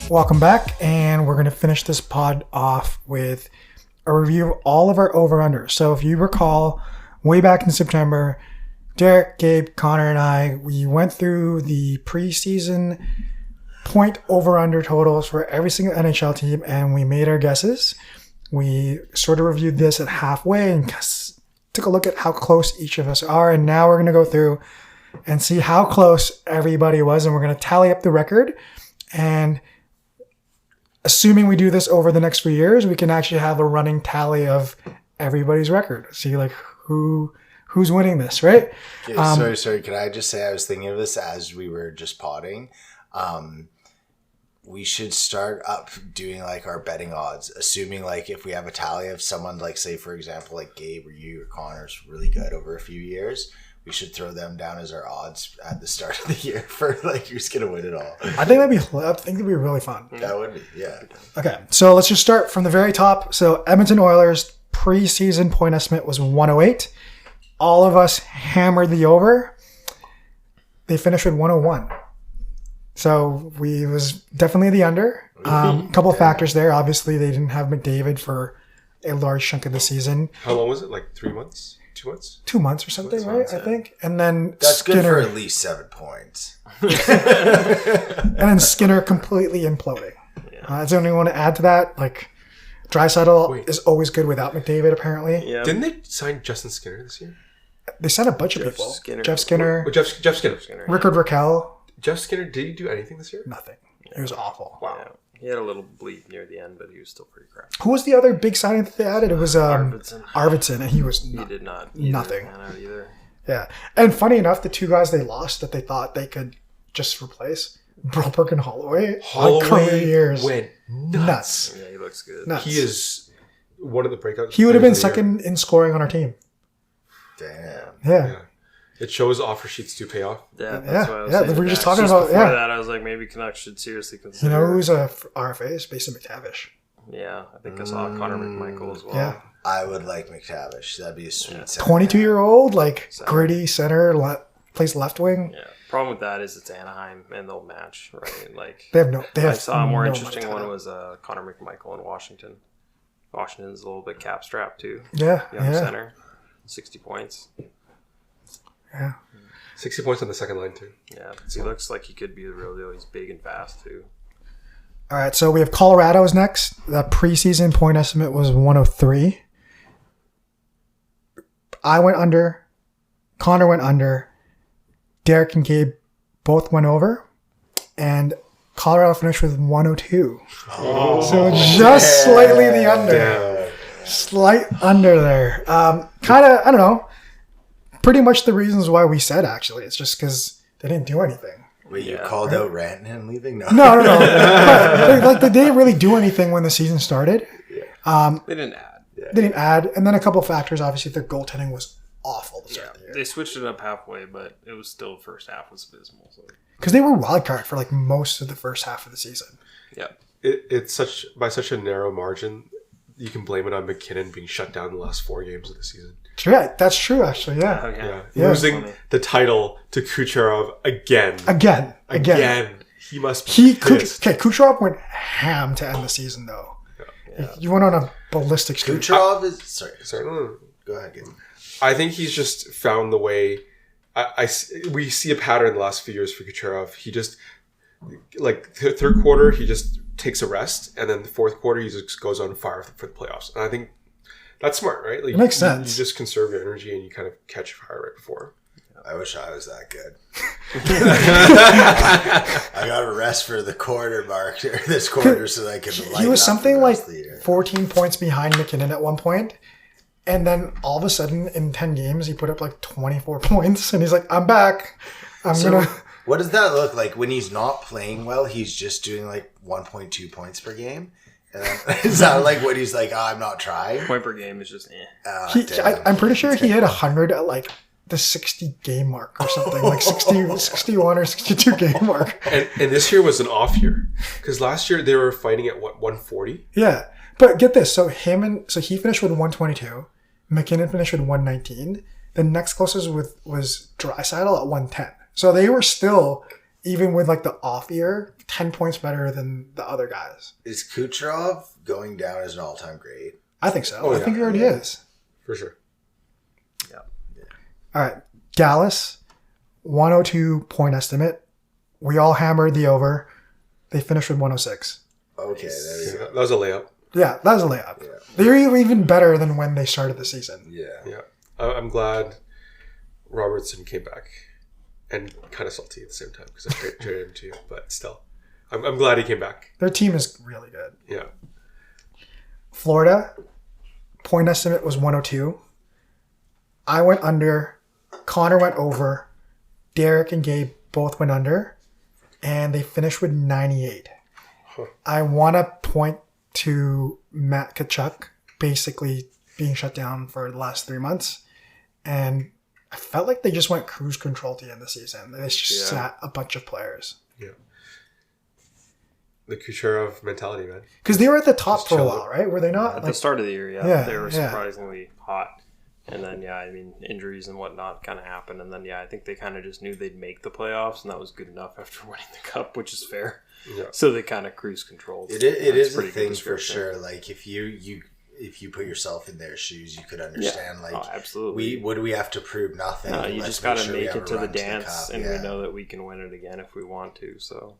Welcome back, and we're going to finish this pod off with a review of all of our over-unders. So if you recall, way back in September, Derek, Gabe, Connor, and I, we went through the preseason point over-under totals for every single NHL team, and we made our guesses. We sort of reviewed this at halfway and took a look at how close each of us are, and now we're going to go through and see how close everybody was, and we're going to tally up the record. And assuming we do this over the next few years, we can actually have a running tally of everybody's record. See like who's winning this, right? Okay, sorry. Can I just say I was thinking of this as we were just potting. We should start up doing like our betting odds, assuming like if we have a tally of someone like say for example like Gabe or you or Connor's really good over a few years. We should throw them down as our odds at the start of the year for like who's gonna win it all. I think that'd be really fun. That would be, yeah. Okay, so let's just start from the very top. So Edmonton Oilers preseason point estimate was 108. All of us hammered the over. They finished with 101. So it was definitely the under. A couple of factors there. Obviously, they didn't have McDavid for a large chunk of the season. How long was it? Like 3 months? 2 months? 2 months or something, right? I think. And then that's Skinner, good for at least 7 points. And then Skinner completely imploding. Yeah. Does anyone want to add to that? Like, Draisaitl is always good without McDavid, apparently. Yeah. Didn't they sign Justin Skinner this year? They signed a bunch of people. Jeff Skinner. Jeff Skinner. Rickard Raquel. Jeff Skinner, did he do anything this year? Nothing. It was awful. Wow. Yeah. He had a little bleed near the end, but he was still pretty crap. Who was the other big signing that they added? It was Arvidsson, and he did not nothing. Either. Yeah, and funny enough, the two guys they lost that they thought they could just replace, Broberg and Holloway. Holloway went nuts. Yeah, he looks good. Nuts. He is one of the breakouts. He would have been second in scoring on our team. Damn. Yeah. It shows offer sheets do pay off. Yeah, that's what I was saying. We were just talking about before that. I was like, maybe Canucks should seriously consider. You know who's a RFA is Mason McTavish. Yeah, I think I saw Connor McMichael as well. Yeah, I would like McTavish. That'd be a sweet. 22-year-old, like gritty center, plays left wing. Yeah. Problem with that is it's Anaheim and they'll match, right? Like I saw a more interesting one was Connor McMichael in Washington. Washington's a little bit cap strapped too. Yeah, young center, 60 points. Yeah. 60 points on the second line, too. Yeah. He looks like he could be the real deal. He's big and fast, too. All right. So we have Colorado's next. The preseason point estimate was 103. I went under. Connor went under. Derek and Gabe both went over. And Colorado finished with 102. So just slightly the under. Damn. Slight under there. Kind of, I don't know. Pretty much the reasons why we said, actually. It's just because they didn't do anything. Wait, you called out Rantanen leaving? No. But, they didn't really do anything when the season started. Yeah. They didn't add. Yeah. They didn't add. And then a couple of factors. Obviously, their goaltending was awful to start the year. They switched it up halfway, but it was still the first half was abysmal. Because they were wild card for like most of the first half of the season. Yeah. It's by such a narrow margin, you can blame it on McKinnon being shut down the last 4 games of the season. Yeah, that's true, actually. Yeah. Losing the title to Kucherov again. Again. He must be pissed. Kucherov went ham to end the season, though. Yeah. You went on a ballistic streak. Kucherov is... Sorry. No. Go ahead, Gabe. I think he's just found the way... we see a pattern in the last few years for Kucherov. He just... Like, the third quarter, he just takes a rest. And then the fourth quarter, he just goes on fire for the playoffs. And I think... That's smart, right? Like, it makes sense. You just conserve your energy and you kind of catch fire right before. I wish I was that good. I got a rest for the quarter mark this quarter so that I could lighten He was up something like 14 points behind McKinnon at one point, and then all of a sudden in 10 games he put up like 24 points, and he's like, "I'm back. What does that look like when he's not playing well? He's just doing like 1.2 points per game. Is that like what he's like? Oh, I'm not trying. Point per game is just I'm pretty sure he hit 100 at like the 60 game mark or something, like 60, 61 or 62 game mark. And this year was an off year because last year they were fighting at 140. Yeah, but get this. So he finished with 122. McKinnon finished with 119. The next closest was Draisaitl at 110. So they were still even with like the off year, 10 points better than the other guys. Is Kucherov going down as an all-time great? I think so. Oh, I yeah. think he already is. For sure. All right. Dallas, 102 point estimate. We all hammered the over. They finished with 106. Okay, there you Yeah, go. that was a layup. Yeah, that was a layup. Yeah. They were even better than when they started the season. Yeah. Yeah. I'm glad Robertson came back. And kind of salty at the same time because I traded him to you. But still, I'm glad he came back. Their team is really good. Yeah. Florida, point estimate was 102. I went under. Connor went over. Derek and Gabe both went under. And they finished with 98. Huh. I want to point to Matt Tkachuk basically being shut down for the last 3 months. And I felt like they just went cruise control to the end of the season. They just sat a bunch of players. Yeah. The Kucherov mentality, man. Because they were at the top Just for a chill. while, right? Were they not? At Like, the start of the year, Yeah, they were yeah. surprisingly hot. And then, injuries and whatnot kind of happened. And then, I think they kind of just knew they'd make the playoffs, and that was good enough after winning the cup, which is fair. Yeah. So they kind of cruise controlled. It That's is a pretty good thing for description. sure. Like if you put yourself in their shoes, you could understand. Like absolutely. what do we have to prove? Nothing. No, you Let's just got to sure we make have it a to the run dance, cup. and Yeah. we know that we can win it again if we want to. So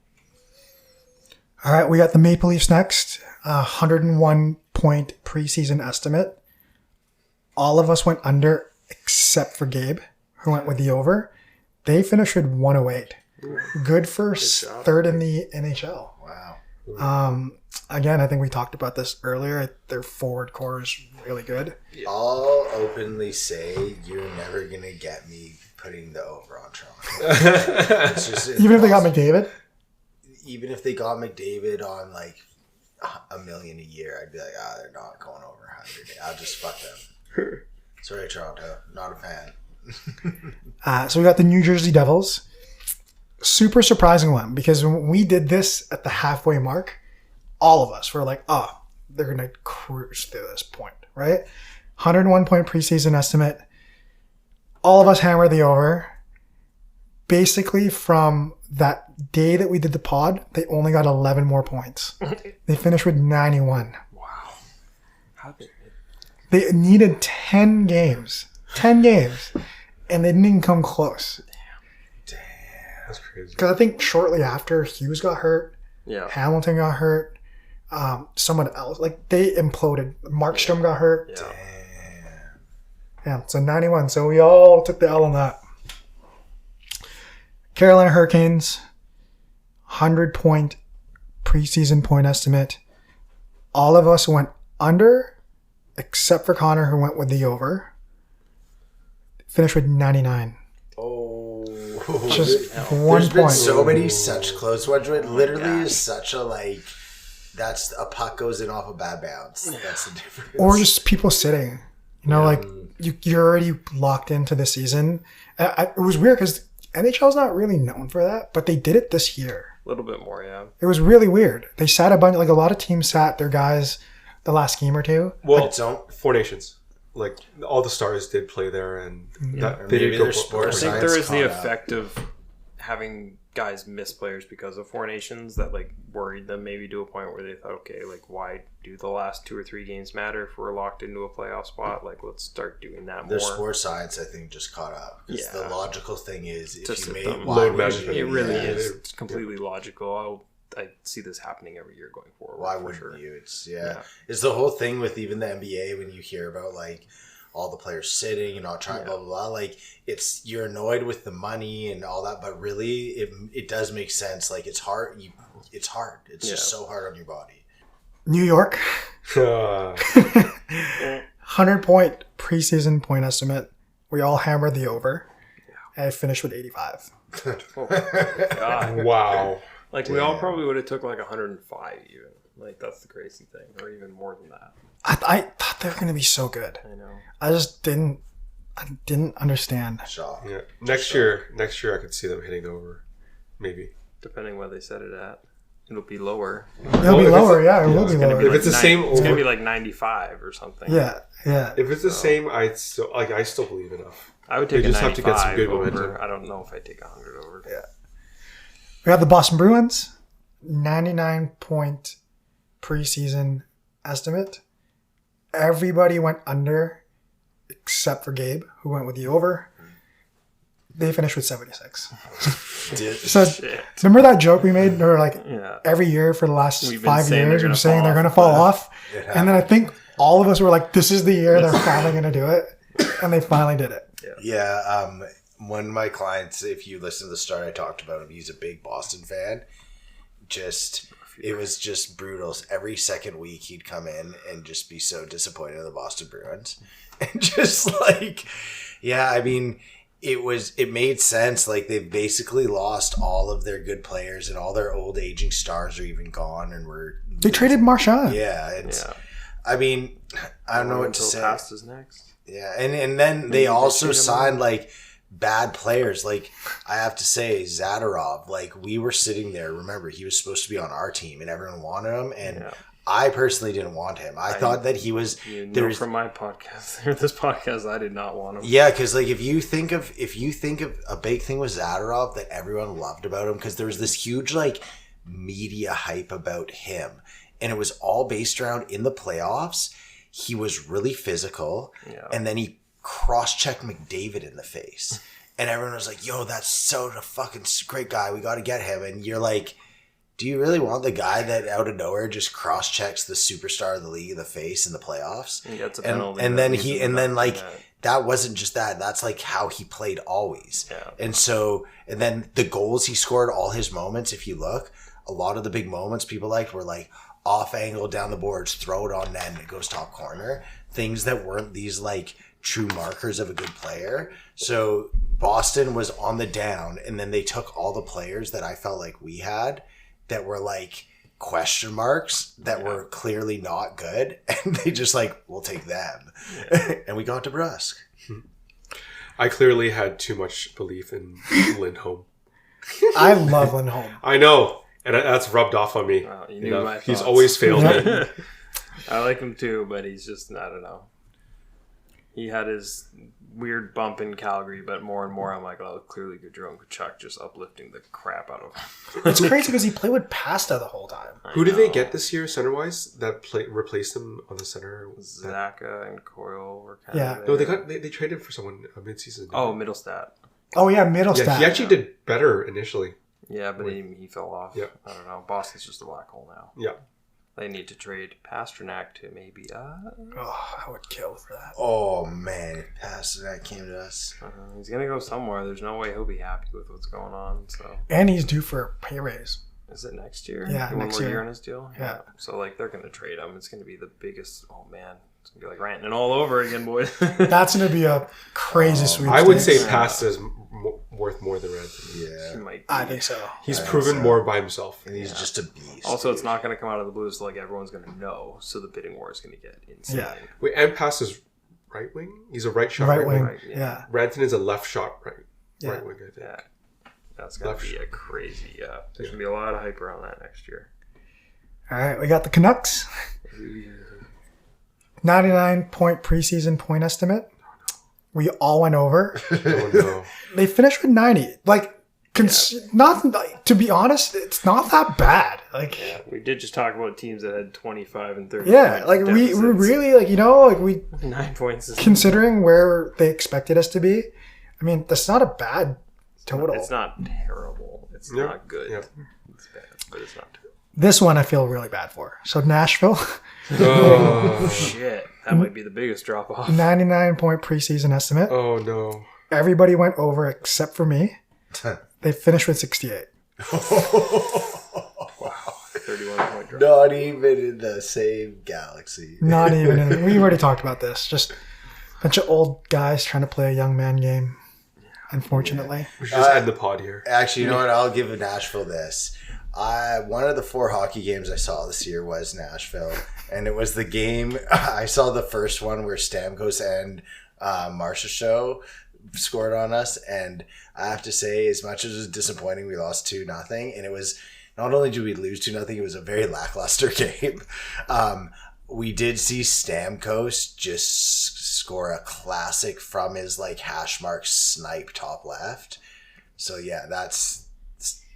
all right, we got the Maple Leafs next. 101 point preseason estimate. All of us went under except for Gabe, who went with the over. They finished with 108. Good for job. third in the NHL. Wow. Again, I think we talked about this earlier. Their forward core is really good. I'll openly say you're never gonna get me putting the over on Toronto. It's just Even if they got impossible. McDavid, Even if they got McDavid on like $1 million a year, I'd be like, they're not going over 100. I'll just fuck them. Sorry, Toronto, not a fan. so we got the New Jersey Devils. Super surprising one because when we did this at the halfway mark, all of us were like, they're going to cruise through this point, right? 101 point preseason estimate. All of us hammered the over. Basically, from that day that we did the pod, they only got 11 more points. They finished with 91. wow, how did They needed 10 games. 10 games. And they didn't even come close. That's crazy. Because I think shortly after, Hughes got hurt. Hamilton got hurt. Someone else. Like, they imploded. Markstrom got hurt. Yeah. Yeah, so 91. So we all took the L on that. Carolina Hurricanes, 100 point preseason point estimate. All of us went under, except for Connor, who went with the over. Finished with 99. Oh, Just one there's been point. so many such close ones. Where it literally is such a like. That's a puck goes in off a bad bounce. That's the difference. Or just people sitting. You know, like you're already locked into the season. It was weird because NHL's not really known for that, but they did it this year. A little bit more, yeah. It was really weird. They sat a bunch, like a lot of teams sat their guys the last game or two. Well, don't. Four Nations. Like, all the stars did play there, and that, Or they maybe did go their for- sports I think science there is the caught up. effect of having guys miss players because of Four Nations that like worried them maybe to a point where they thought, okay, like why do the last 2 or 3 games matter if we're locked into a playoff spot? Like let's start doing that Their more. sports science, I think, just caught up. Because the Yeah. logical thing is, if To you sit made them. why Load would management. you? It really Yeah. is. It's completely logical. I see this happening every year going forward. Why for wouldn't sure. you? It's Yeah. It's the whole thing with even the NBA when you hear about like all the players sitting and not trying blah blah blah. Like you're annoyed with the money and all that, but really it does make sense. Like it's hard. It's hard. It's just so hard on your body. New York, Uh, 100 point preseason point estimate. We all hammered the over. And I finished with 85. Oh, God. wow. Like we all probably would have took like 105 even. Like that's the crazy thing, or even more than that. I thought they were going to be so good. I know. I just didn't understand. Shock. Yeah. Next year, I could see them hitting over. Maybe. Depending where they set it at, it'll be lower. It'll Well, be if lower, it's- yeah, it will It's be gonna lower. be If it's the same it's gonna over- be like 95 or something. Yeah, yeah. If it's the same, I still believe enough. I would take They a just have to 95 get some good over. momentum. I don't know if I take 100 over. Yeah. We have the Boston Bruins, 99-point preseason estimate. Everybody went under except for Gabe, who went with the over. They finished with 76. So remember that joke we made? Or like every year for the last 5 years, we were saying they're going to fall off. And then I think all of us were like, this is the year they're finally going to do it. And they finally did it. Yeah. One of my clients, if you listen to the start, I talked about him. He's a big Boston fan. It was just brutal. Every second week he'd come in and just be so disappointed in the Boston Bruins. And just like, yeah, I mean, it made sense. Like, they've basically lost all of their good players and all their old aging stars are even gone, and they traded Marchand. I mean, I don't know what to say. Past is next. Yeah, and then they also signed like bad players. Like, I have to say, Zadorov, like, we were sitting there, remember, he was supposed to be on our team and everyone wanted him, and I personally didn't want him. I thought that he was... from my podcast, or this podcast, I did not want him. Yeah, because like if you think of a big thing with Zadorov that everyone loved about him, because there was this huge like media hype about him, and it was all based around in the playoffs. He was really physical, and then he cross-checked McDavid in the face, and everyone was like, "Yo, that's so a fucking great guy. We got to get him." And you're like, do you really want the guy that out of nowhere just cross-checks the superstar of the league in the face in the playoffs? He gets a penalty. And then that wasn't just that. That's like how he played always. Yeah. And then the goals he scored, all his moments, if you look, a lot of the big moments people liked were like off angle down the boards, throw it on net and it goes top corner. Things that weren't these like true markers of a good player. So Boston was on the down, and then they took all the players that I felt like we had that were like question marks that were clearly not good, and they just like, we'll take them. And we got DeBrusque. I clearly had too much belief in Lindholm. I love Lindholm. I know, and that's rubbed off on me. You knew my He's thoughts. always failed me. I like him too, but he's just, I don't know. He had his weird bump in Calgary, but more and more I'm like, oh, clearly Gaudreau and Kachuk just uplifting the crap out of him. It's crazy because he played with Pasta the whole time. Who did they get this year center-wise that replaced him on the center? Zaka and Coyle were kind of No, they traded for someone mid-season. Oh, Middlestat. Oh, yeah, Middlestat. Yeah, he actually did better initially. Yeah, but he fell off. Yeah. I don't know. Boston's just a black hole now. Yeah. They need to trade Pasternak to maybe I would kill for that. Oh, man. If Pasternak came to us. He's going to go somewhere. There's no way he'll be happy with what's going on. So. And he's due for a pay raise. Is it next year? Yeah, next year. On his deal? Yeah. So, like, they're going to trade him. It's going to be the biggest... Oh, man. It's going to be like ranting all over again, boys. That's going to be a crazy sweet. I would say Pasta is worth more than Rantanen. Yeah. He might be. I think so. He's proven more by himself. And he's just a beast. Also, it's not going to come out of the blues like everyone's going to know. So the bidding war is going to get insane. Yeah. Wait, and Pasta's right wing? He's a right shot right wing. Right, yeah. Rantanen is a left shot right wing, I think. Yeah. That's going to be a crazy... there's going to be a lot of hype around that next year. All right, we got the Canucks. 99-point preseason point estimate. We all went over. Oh, no. They finished with 90. Like, not like, to be honest, it's not that bad. Like, we did just talk about teams that had 25 and 30. Yeah, like we really like, you know, like we 9 points. Considering where they expected us to be, I mean, that's not a bad total. It's not terrible. It's not good. Yeah. It's bad, but it's not terrible. This one I feel really bad for. So Nashville. Oh, shit. That might be the biggest drop off. 99-point preseason estimate. Oh, no. Everybody went over except for me. They finished with 68. Wow. 31-point drop. Not even in the same galaxy. Not even. We've already talked about this. Just a bunch of old guys trying to play a young man game. Unfortunately. We should just end the pod here. Actually, you know what? I'll give Nashville this. One of the 4 hockey games I saw this year was Nashville. And it was the game, I saw the first one where Stamkos and Marcia Show scored on us. And I have to say, as much as it was disappointing, we lost 2-0. And it was, not only did we lose 2-0, it was a very lackluster game. We did see Stamkos just score a classic from his like hash mark snipe top left. So yeah, that's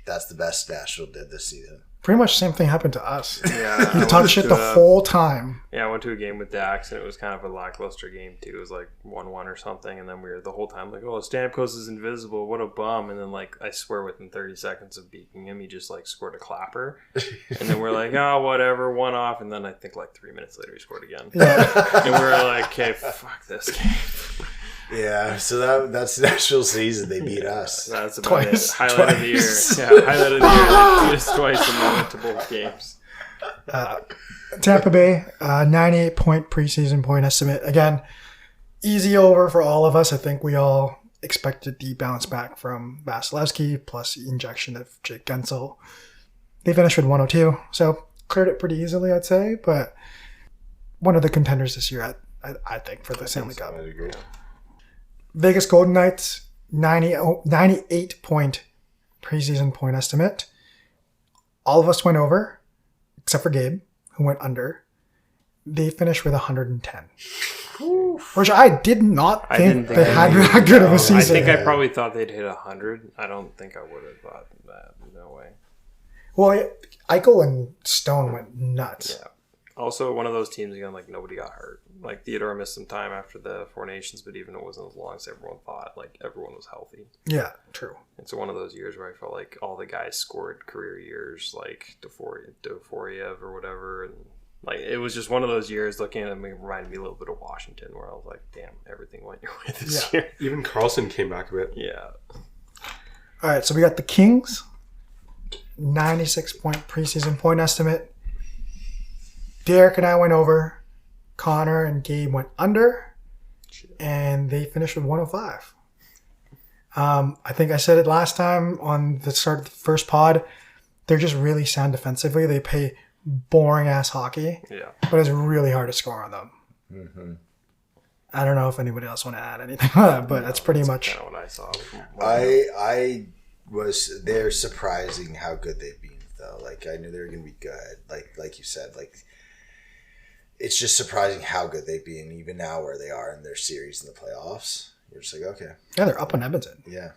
that's the best Nashville did this season. Pretty much same thing happened to us. Yeah, He touched it the whole time. Yeah, I went to a game with Dax, and it was kind of a lackluster game too. It was like 1-1 or something, and then we were the whole time like, "Oh, Stamkos is invisible. What a bum!" And then like I swear, within 30 seconds of beating him, he just like scored a clapper, and then we're like, "Oh, whatever, one off." And then I think like 3 minutes later, he scored again, Yeah. and we were like, "Okay, fuck this game." Yeah, so that's Nashville season. They beat us. That's about Twice. it. Highlight of the year. Yeah, highlight of the year. They beat us twice and we went to both games. Tampa Bay, 98-point preseason point estimate. Again, easy over for all of us. I think we all expected the bounce back from Vasilevsky plus the injection of Jake Gensel. They finished with 102, so cleared it pretty easily, I'd say. But one of the contenders this year, I think, for the Stanley Cup. I agree. Vegas Golden Knights, 98-point preseason point estimate. All of us went over, except for Gabe, who went under. They finished with 110. Which I did not think they had that good of a season. I think I probably thought they'd hit 100. I don't think I would have thought that. No way. Well, Eichel and Stone went nuts. Yeah. Also, one of those teams, again, like nobody got hurt. Like Theodore missed some time after the Four Nations, but even it wasn't as long as everyone thought. Like everyone was healthy. Yeah, true. It's one of those years where I felt like all the guys scored career years, like Deforiev or whatever, and like it was just one of those years. Looking at it, it reminded me a little bit of Washington, where I was like, "Damn, everything went your way this year." Even Carlson came back a bit. Yeah. All right, so we got the Kings, 96-point preseason point estimate. Derek and I went over. Connor and Gabe went under. And they finished with 105. I think I said it last time on the start of the first pod. They're just really sound defensively. They play boring-ass hockey. Yeah. But it's really hard to score on them. Mm-hmm. I don't know if anybody else want to add anything on that, but that's pretty much... kind of what I saw. They're surprising how good they've been, though. Like, I knew they were going to be good. Like you said, like... It's just surprising how good they've been, even now where they are in their series in the playoffs. You're just like, okay. Yeah, they're up on Edmonton. Yeah.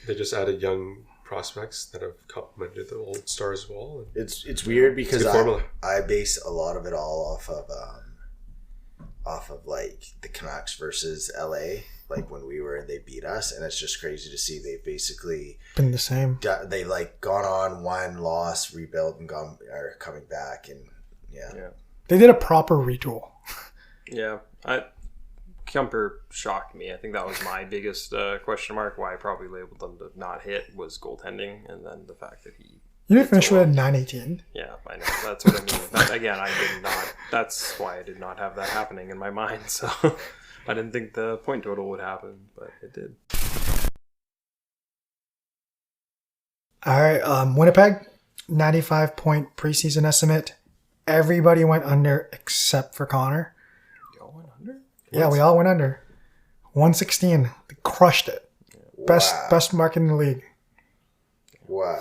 They just added young prospects that have complemented the old stars as well. It's weird because It's a good formula. I base a lot of it all off of like the Canucks versus LA, like when we were and they beat us, and it's just crazy to see they basically Been the same. they like gone on, won, lost, rebuilt, and are coming back, and yeah. They did a proper retool. Yeah. Kemper shocked me. I think that was my biggest question mark. Why I probably labeled them to not hit was goaltending, and then the fact that he... You didn't finish with a 918. Yeah, I know. That's what I mean. That, again, I did not... That's why I did not have that happening in my mind, so... I didn't think the point total would happen, but it did. All right, Winnipeg, 95-point preseason estimate. Everybody went under except for Connor. Y'all went under? Yeah, we all went under. 116. They crushed it. Best mark in the league. Wow.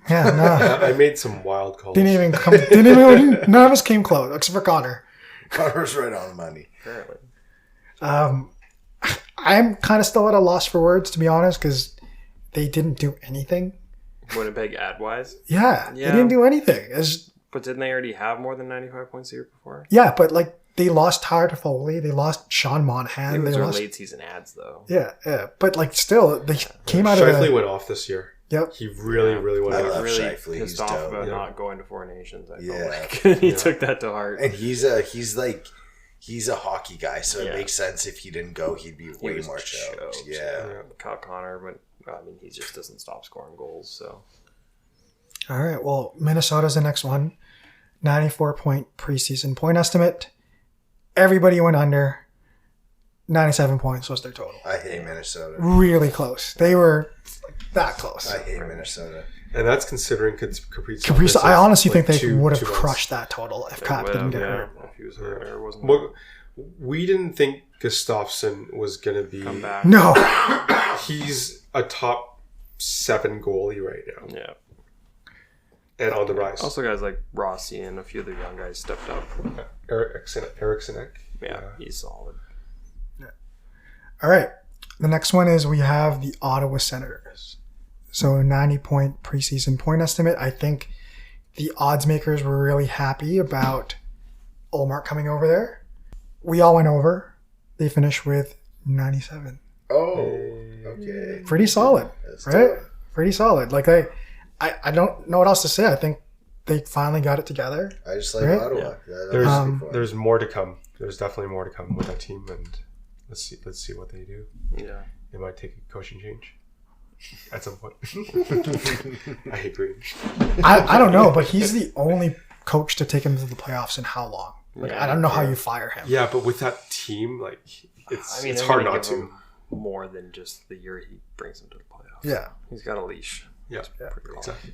Yeah, no. I made some wild calls. None of us came close except for Connor. Connor's right on the money. Apparently. I'm kind of still at a loss for words, to be honest, because they didn't do anything. Winnipeg ad-wise? Yeah, Yeah. they didn't do anything. But didn't they already have more than 95 points the year before? Yeah, but like they lost Tyler Toffoli, they lost Sean Monahan. It was They their lost, late season ads, though. yeah, but like still, they came out of Shifley the... went off this year. Yep. He really went I off. love Really Shifley. pissed He's off dope. about Yeah. not going to Four Nations. I Yeah. felt like he took that to heart. And he's a hockey guy, so it Yeah. makes sense if he didn't go, he'd be way was more choked. choked, Yeah. Kyle Connor, but I mean, he just doesn't stop scoring goals. So All right, well, Minnesota's the next one. 94-point preseason point estimate. Everybody went under. 97 points was their total. I hate Minnesota. Really close. They were that close. I hate Minnesota. And that's considering Kaprizov. Kaprizov, I honestly think they two- would have 2 months. crushed that total if Cap didn't get hurt. if he was hurt or wasn't Well, we didn't think Gustafsson was going to be... come back. No. He's a top 7 goalie right now. Yeah. And on the rise. Also, guys like Rossi and a few of the young guys stepped up. Eriksson. Yeah, he's solid. All right. The next one is we have the Ottawa Senators. So 90-point preseason point estimate. I think the odds makers were really happy about Olmark coming over there. We all went over. They finished with 97. Oh, okay. Pretty solid, That's right? dope. Pretty solid. Like I don't know what else to say. I think they finally got it together. I just like Right? Ottawa. That was before. There's more to come. There's definitely more to come with that team, and let's see what they do. Yeah. They might take a coaching change at some point. I agree. I don't know, but he's the only coach to take him to the playoffs in how long? Like Yeah, I don't know how you fire him. Yeah, but with that team, like it's I mean, it's they're hard gonna not give to. him more than just the year he brings them to the playoffs. Yeah. He's got a leash. Yeah, Pretty long. exactly.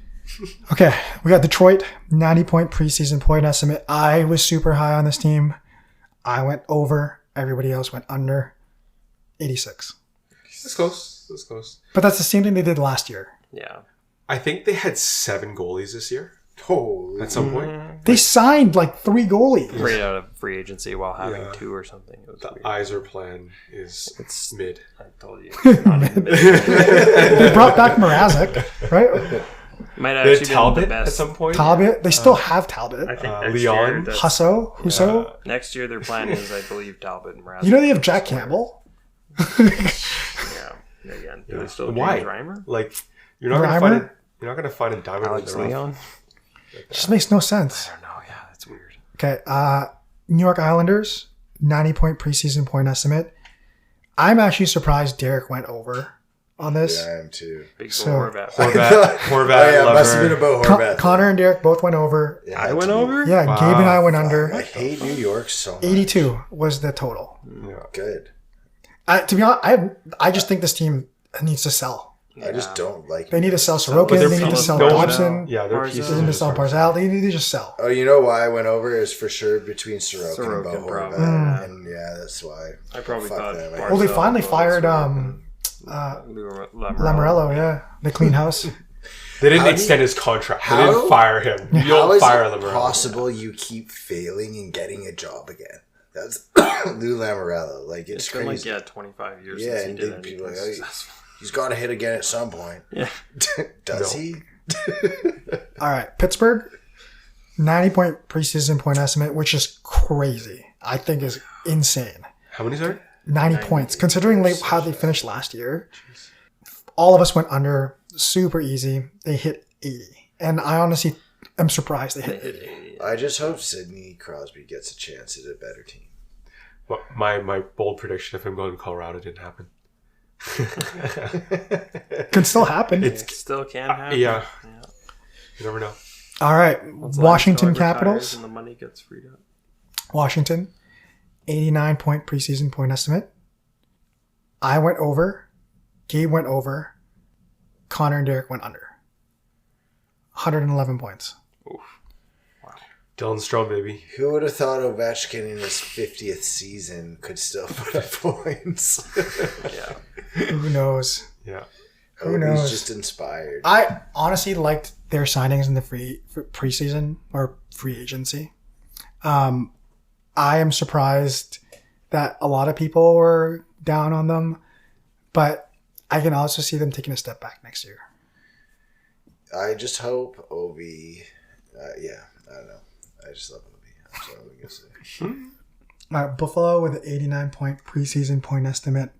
Okay, we got Detroit, 90-point preseason point estimate. I was super high on this team. I went over. Everybody else went under. 86. That's close. That's close. But that's the same thing they did last year. Yeah. I think they had 7 goalies this year Holy. at some point. They signed like 3 goalies. Straight out of free agency while having Yeah. 2 or something. It was The weird. Iser plan is It's- mid. I told you. It's not even They brought back Mrazek, right? Might They actually had be Talbot the at best. some point. Talbot. They still have Talbot. I think next Leon, year, that's- Husso. next year their plan is, I believe, Talbot and Mrazek. You know they have Jack Campbell. Yeah. Again, do they still have Why? James Reimer? Like you're not Reimer? gonna find a diamond Alex in the rough. Leon? Just makes no sense. I don't know. Yeah, that's weird. Okay, New York Islanders, 90-point preseason point estimate. I'm actually surprised Derek went over on this. Yeah, I am too. Big So- Horvat. Horvat, Oh, yeah, it must have been Lover. about Horvath. Connor and Derek both went over. It I had went to be. over? Yeah, Wow. Gabe and I went I under. hate New York so much. 82 was the total. Yeah. Good. To be honest, I just think this team needs to sell. I just don't like They it. need to sell But Sorokin. they're They need to pieces- sell no one- Dobson. Yeah, their Barzal. pieces. They need to are sell just- Barzal. They need to just sell. Oh, you know why I went over is for sure between Sorokin and Sorokin, Horvath. probably. And yeah, that's why. I probably Fuck thought. them. Well, they Barzal finally was fired Lamoriello. Lamorello. Yeah, the clean house. They didn't How do extend you- his contract. They how- didn't fire him. You How don't is fire it Lamorello. possible you keep failing and getting a job again? That's Lou Lamorello. Like, it's It's been like, crazy. 25 years Yeah, since he and did then people anything are like, successful. He's got to hit again at some point. Yeah. Does No. he? All right, Pittsburgh, 90-point preseason point estimate, which is crazy. I think is insane. How many, sorry? 90 points, considering how they finished last year. All of us went under, super easy. They hit 80. And I honestly am surprised they hit 80. I just hope Sidney Crosby gets a chance at a better team. Well, my bold prediction if I'm going to Colorado didn't happen. Could still happen. It still can happen. Yeah. You never know. All right, Once Washington Landeskog retires Capitals. And the money gets freed up. Washington, 89-point preseason point estimate. I went over. Gabe went over. Connor and Derek went under. 111 points. Dylan Strome, baby. Who would have thought Ovechkin in his 50th season could still put up points? Yeah. Who knows? Yeah. Who knows? He's just inspired. I honestly liked their signings in the preseason or free agency. I am surprised that a lot of people were down on them, but I can also see them taking a step back next year. I just hope Ovi. Yeah, I don't know. I just love Ovi. That's all I'm gonna say. Buffalo with an 89-point preseason point estimate.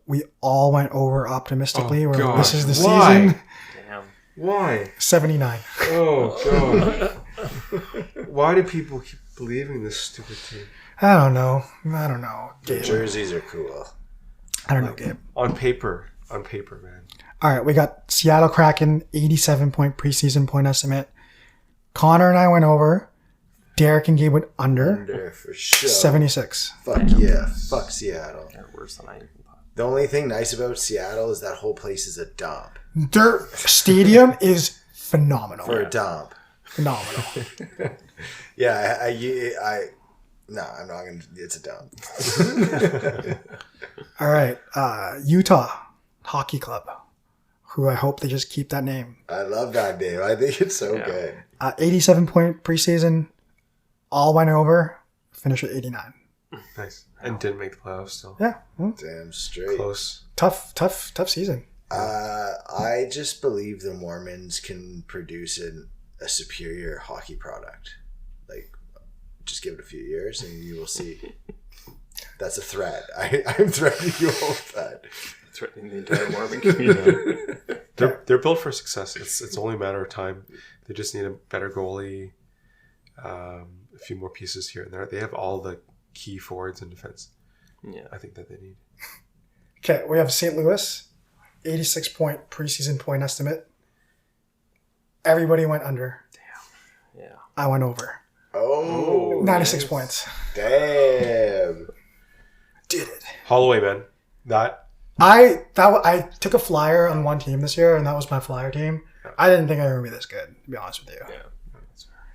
We all went over optimistically. Oh, We're like, this gosh. is the Why? season. Damn. Why? 79. Oh, God. Why do people keep believing this stupid team? I don't know. The Gabe. jerseys are cool. I don't know, Gabe. On paper, man. All right, we got Seattle Kraken, 87-point preseason point estimate. Connor and I went over. Derek and Gabe went under. Under for sure. 76. Fuck yeah. Fuck Seattle. They're worse than I even thought. The only thing nice about Seattle is that whole place is a dump. Their stadium is phenomenal. For a dump. Phenomenal. Yeah, no, I'm not gonna. It's a dump. All right, Utah Hockey Club, who I hope they just keep that name. I love that name. I think it's so good. 87-point preseason, all went over, finished at 89. Nice. And didn't make the playoffs still. Yeah, well, Damn straight. Close. tough season. I just believe the Mormons can produce a superior hockey product. Like, just give it a few years and you will see. That's a threat. I'm threatening you all with that. Threatening the entire Mormon community. They're built for success. It's only a matter of time. They just need a better goalie, a few more pieces here and there. They have all the key forwards in defense. Yeah, I think that they need. Okay, we have St. Louis, 86-point preseason point estimate. Everybody went under. Damn. Yeah. I went over. Oh, 96 points. Damn. Did it. Holloway, man. I took a flyer on one team this year, and that was my flyer team. I didn't think I would be this good, to be honest with you. Yeah.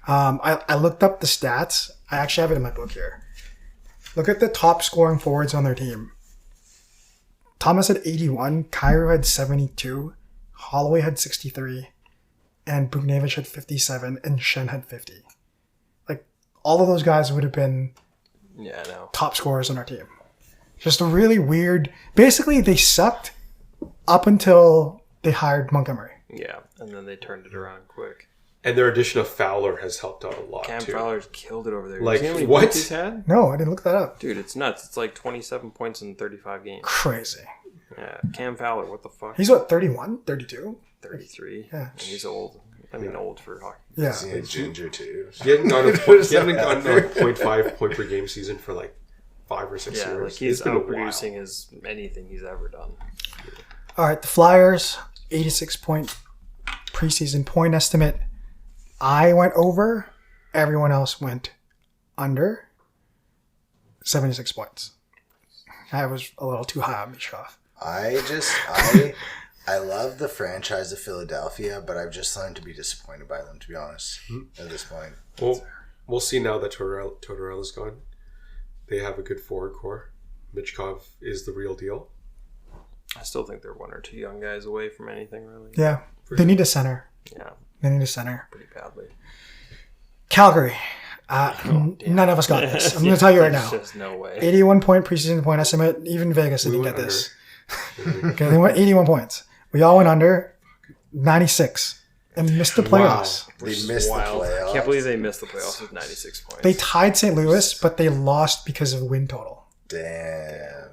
I looked up the stats. I actually have it in my book here. Look at the top scoring forwards on their team. Thomas had 81, Cairo had 72, Holloway had 63, and Bugnevich had 57, and Shen had 50. Like, all of those guys would have been Yeah, I know. top scorers on our team. Just a really weird... Basically, they sucked up until they hired Montgomery. Yeah, and then they turned it around quick. And their addition of Fowler has helped out a lot, Cam too. Fowler's killed it over there. Like, You see how many what? points he's had? No, I didn't look that up. Dude, it's nuts. It's like 27 points in 35 games. Crazy. Yeah, Cam Fowler, what the fuck? He's what, 31? 32? 33. Yeah. And he's old. I mean, old for hockey. Yeah. Is he a ginger too? He hadn't gone a 0.5 point per game season for like 5 or 6 Yeah, years. like he's It's been a outproducing his anything he's ever done. All right, the Flyers, 86-point preseason point estimate. I went over. Everyone else went under. 76 points. I was a little too high on Mishkov. I love the franchise of Philadelphia, but I've just learned to be disappointed by them, to be honest, at this point. Well, we'll see now that Tortorella's gone. They have a good forward core. Michkov is the real deal. I still think they're one or two young guys away from anything, really. Yeah, they need a center. Yeah, They need a center. pretty badly. Calgary. None of us got this. I'm going to tell you right now. There's just no way. 81-point preseason point estimate. Even Vegas didn't went get this. Okay, they went 81 points. We all went under 96 and missed the playoffs. They Which is missed the wild. playoffs. I can't believe they missed the playoffs with 96 points. They tied St. Louis, but they lost because of win total. Damn.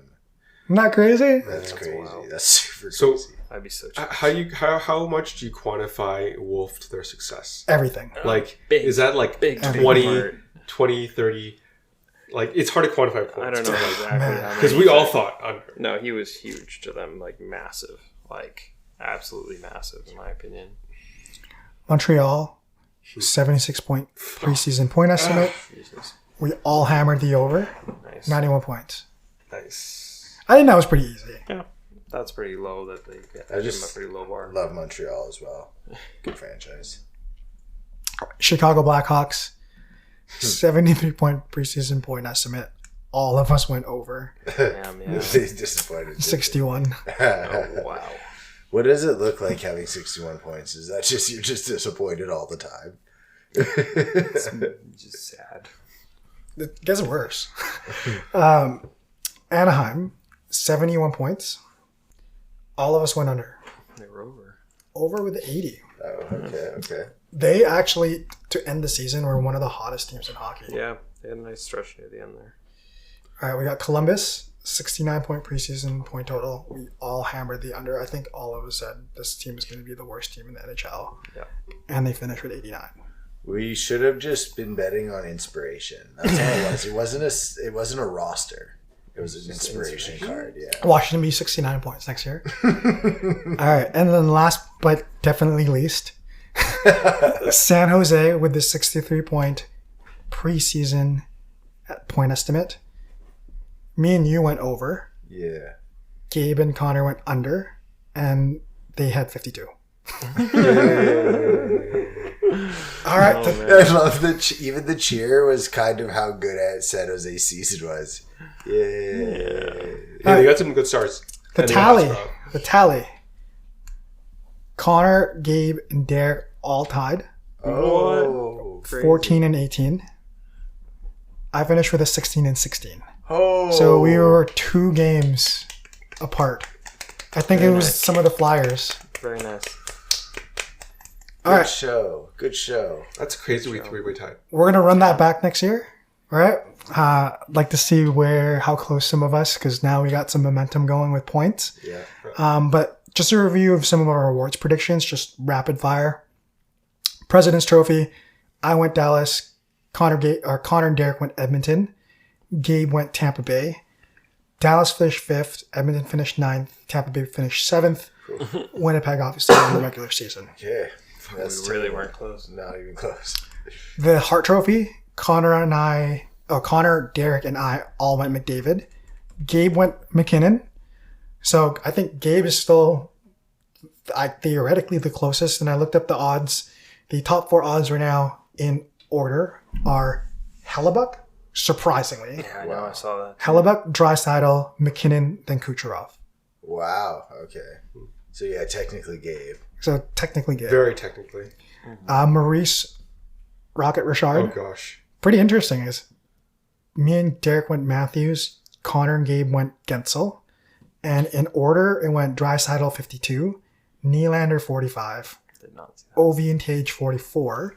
Isn't that crazy? That's crazy. wild. That's super So- crazy. I'd be so How much do you quantify Wolf to their success? Everything. Like, big- is that like big 20, 30? Like, it's hard to quantify points. I don't know exactly how many. Because we all thought under. No, he was huge to them, like massive, like absolutely massive, in my opinion. Montreal, 76-point preseason point estimate. Jesus, We all hammered the over, nice, 91 points. Nice. I think that was pretty easy. Yeah, that's pretty low. That they I give just him a pretty low bar. love Montreal as well. Good franchise. Chicago Blackhawks, 73-point preseason point estimate. All of us went over, Damn, yeah. He's disappointed. 61. Oh wow. What does it look like having 61 points? Is that just you're just disappointed all the time? It's just sad. It gets worse. Anaheim, 71 points. All of us went under. They were over. Over with 80. Oh, okay. They actually, to end the season, were one of the hottest teams in hockey. Yeah, they had a nice stretch near the end there. All right, we got Columbus, 69-point preseason point total. We all hammered the under. I think all of us said this team is going to be the worst team in the NHL. Yeah. And they finished with 89. We should have just been betting on inspiration. That's all it was. It wasn't a roster. It was an inspiration card. Yeah. Washington be 69 points next year. All right, and then last but definitely least, San Jose with the 63-point preseason point estimate. Me and you went over. Yeah. Gabe and Connor went under, and they had 52. All right. Oh, I love that. Even the cheer was kind of how good at San Jose's season was. Yeah. Yeah, they got some good starts. The And they got tally. Sprout. The tally. Connor, Gabe, and Derek all tied. Oh. Crazy. 14 and 18. I finished with a 16 and 16. Oh. So we were 2 games apart. I think it was some of the Flyers. Very nice. All right, Good show. That's crazy. We three-way tied. we're gonna run that back next year. All right. Like to see how close some of us, because now we got some momentum going with points. Yeah. But just a review of some of our awards predictions, just rapid fire. President's Trophy. I went Dallas. Connor and Derek went Edmonton. Gabe went Tampa Bay. Dallas finished 5th. Edmonton finished 9th. Tampa Bay finished 7th. Winnipeg obviously won the regular season. Okay. We really weren't close. Not even close. The Hart Trophy. Connor, Derek, and I all went McDavid. Gabe went McKinnon. So I think Gabe is still theoretically the closest. And I looked up the odds. The top 4 odds right now in order are Hellebuck, surprisingly. Yeah, I know. I saw that. Hellebuck, Draisaitl, McKinnon, then Kucherov. Wow. Okay. So yeah, technically Gabe. So technically Gabe. Very technically. Maurice, Rocket Richard. Oh gosh. Pretty interesting is me and Derek went Matthews, Connor and Gabe went Gensel. And in order, it went Draisaitl 52, Nylander 45, Did not see that. Ovi and Tage 44,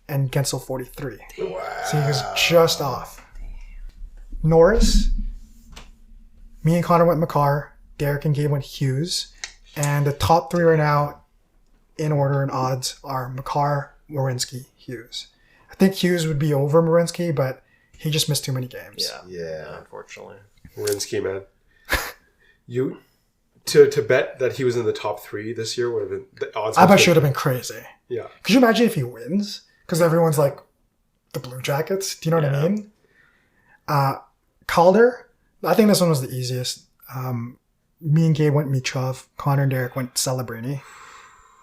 and Gensel 43. Wow. So he was just off. Norris, me and Connor went McCarr, Derek and Gabe went Hughes, and the top 3 right now, in order and odds, are McCarr, Werenski, Hughes. I think Hughes would be over Werenski, but he just missed too many games. Yeah. Unfortunately. Rinsky, man. You to bet that he was in the top 3 this year would have been the odds. I bet should have been crazy. Yeah. Could you imagine if he wins? Because everyone's like, the Blue Jackets. Do you know what I mean? Calder, I think this one was the easiest. Me and Gabe went Michov. Connor and Derek went Celebrini.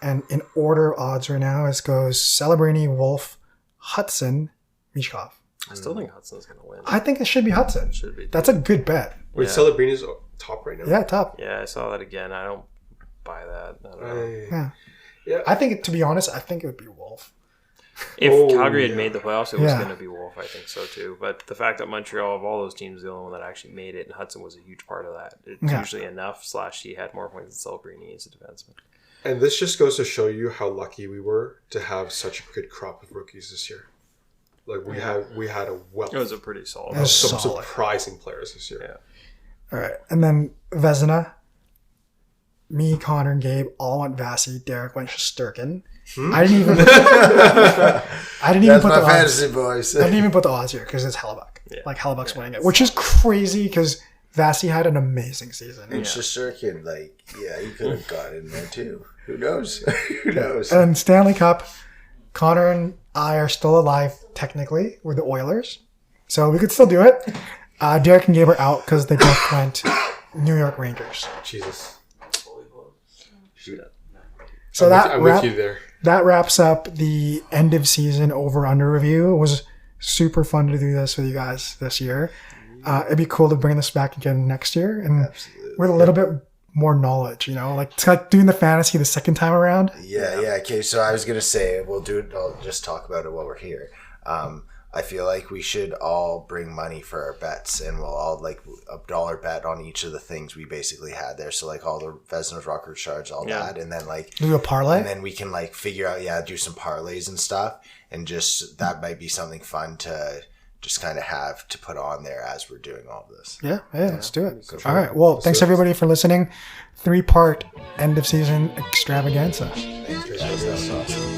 And in order odds right now, it goes Celebrini, Wolf, Hudson, Michov. I still think Hudson's going to win. I think it should be Hudson. Should be. That's a good bet. Wait, Yeah. Celebrini's top right now? Yeah, top. Yeah, I saw that again. I don't buy that. I don't know. Yeah. Yeah. I think, to be honest, I think it would be Wolf. If Oh, Calgary had yeah. made the playoffs, it was Yeah. going to be Wolf. I think so too. But the fact that Montreal, of all those teams, the only one that actually made it, and Hudson was a huge part of that. It's Yeah. usually enough. / he had more points than Celebrini as a defenseman. And this just goes to show you how lucky we were to have such a good crop of rookies this year. Like we had a wealth It was a pretty solid. It was of some solid. surprising players this year. Yeah. All right. And then Vezina. Me, Connor, and Gabe all went Vasi. Derek went Shesterkin. I didn't even put That's the my odds. fantasy boys. I didn't even put the odds here because it's Hellebuck. Yeah. Like Hellebuck's winning it, which is crazy because Vasi had an amazing season. And Shesterkin, he could have got in there too. Who knows? Who knows? And Stanley Cup, Connor and I are still alive technically. We're the Oilers, so we could still do it. Derek and Gabe are out because they both went New York Rangers. Jesus. So I'm with you there. that wraps up the end of season over-under review. It was super fun to do this with you guys this year. It'd be cool to bring this back again next year and Absolutely. with a little bit more knowledge, like it's like doing the fantasy the second time around. Yeah. Okay, so I was gonna say we'll do it. I'll just talk about it while we're here. I feel like we should all bring money for our bets, and we'll all a $1 bet on each of the things we basically had there. So all the Vezina's, Rocker Shards, all that, and then Do a parlay. and then we can figure out do some parlays and stuff, and just that might be something fun to just kind of have to put on there as we're doing all of this. Yeah, let's do it. for All it. right. Well, Let's thanks do it. everybody for listening. 3-part end of season extravaganza. Thanks, guys. That's awesome.